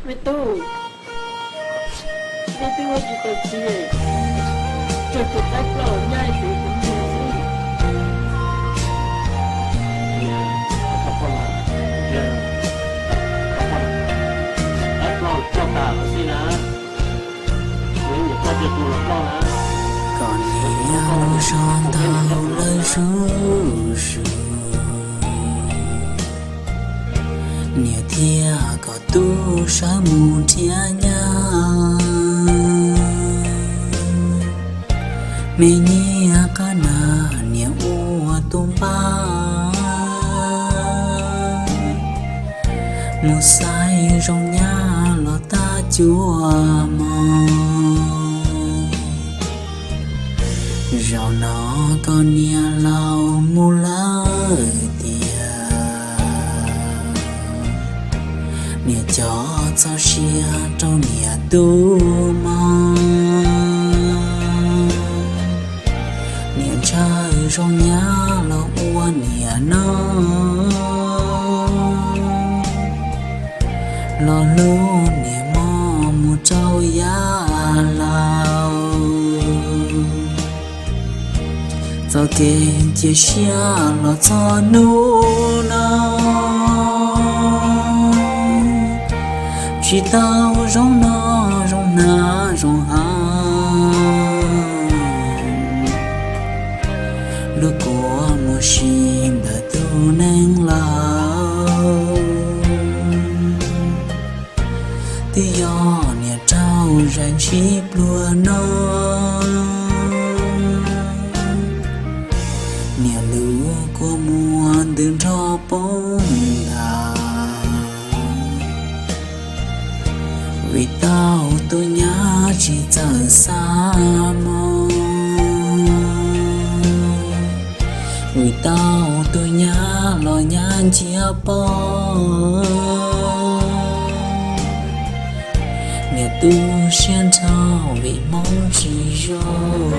Mẹ tu, mẹ tu chỉ tập gì, cho tụi tách lò nhai thì cũng nhiều gì. Yeah, không có là, yeah, không có là, ép lo cho ta có gì nữa, nếu như có việc tụi lo nữa. còn yêu son tao lời ru ru nia thia có tu sa mu thia nha mẹ nia cả na nia u tum ba một sai trong nhà lo ta chúa mong rau nó con nia lau mu la tia nia cho xia trong nia tu mong nia chơi trong nhà lau u nia nó lo lu nia mò mu trâu ya lao cho kê chia sẻ lo cho nu na chỉ tao rong na rong ha lúc của mùa xin đã tu neng lao tí do nhà trao rành chip lúa nó nia lũ của mùa đừng cho bóng đà vì tao tôi nhớ chỉ chờ xa mong vì tao tôi nhớ lo nhan chia bó nia tu xuyên trao vì mong chỉ rồi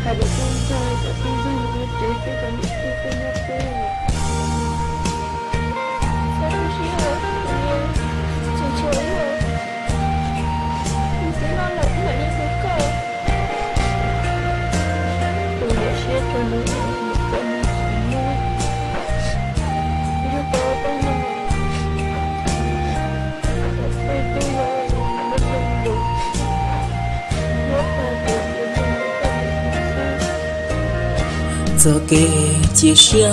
Hãy subscribe cho kênh Ghiền Mì Gõ để không bỏ cho kê chia sẻ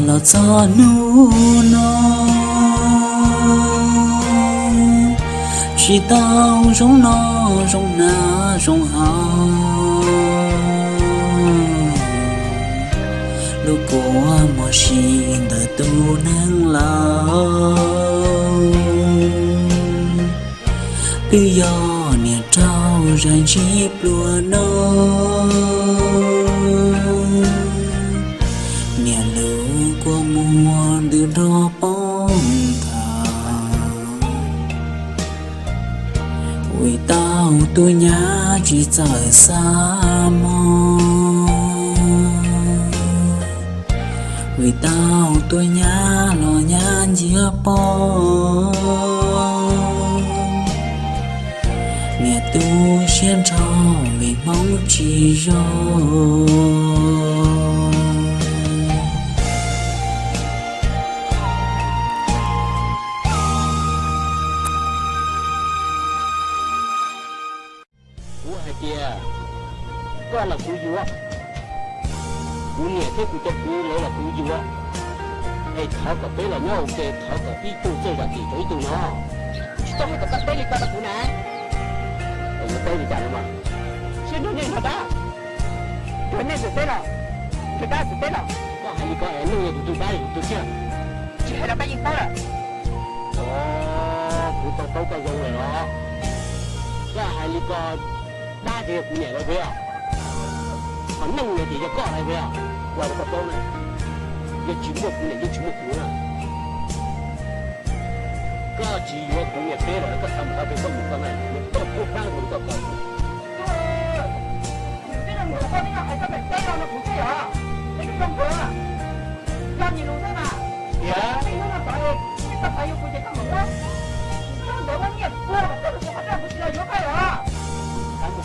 lo cho nu nó chỉ tao rong na rong ha lúc của mùa xin đời tu nắng lao tự do nia trao rành chip lúa nó nia lũ của mùa đừng rõ bóng thà vì tao tôi nhớ chỉ chờ xa mong vì tao tôi nhớ lo nhan chia bóng nia tu xuyên trao vì mong chỉ rồi qua là cú dúa cú nhẹ thế cú cho cú lấy là cú dúa ê tháo cả bé là nhau ok tháo cả đi tu chơi là gì tới tu nó cho mình tập tay đi qua tập cũ nè. nó tới đi chả mà Xin nó nhìn thật đó. Cái này được rồi. Cái đó được rồi. có hay có em nuôi tụi bay tụi kia Chỉ là bao nhiêu tao rồi. cú tao cái dâu này nó cái hay có đa thì cú nhẹ rồi phải không còn nâng này thì cho có này phải không qua được tập này giờ chỉ một cú này giờ chỉ một cú này có chỉ một cú nhẹ thế rồi có tầm cao về không một con này một cú khác một con còn Cái là một con này phải phải tay nó cũng thế à. Cái không có à. Làm gì luôn thế mà. dạ Cái nó là phải cái tập phải dùng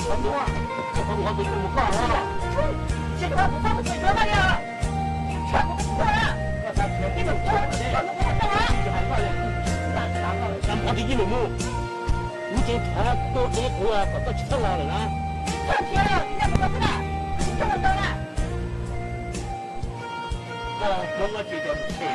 我没这么干啊！这个不放水车了呀！全部不过来！你们过来，全部过来！咱跑的一路路，你这他多这个啊，搞到吃了了啦！上天了，你怎么不的？这么多了？我解决不起。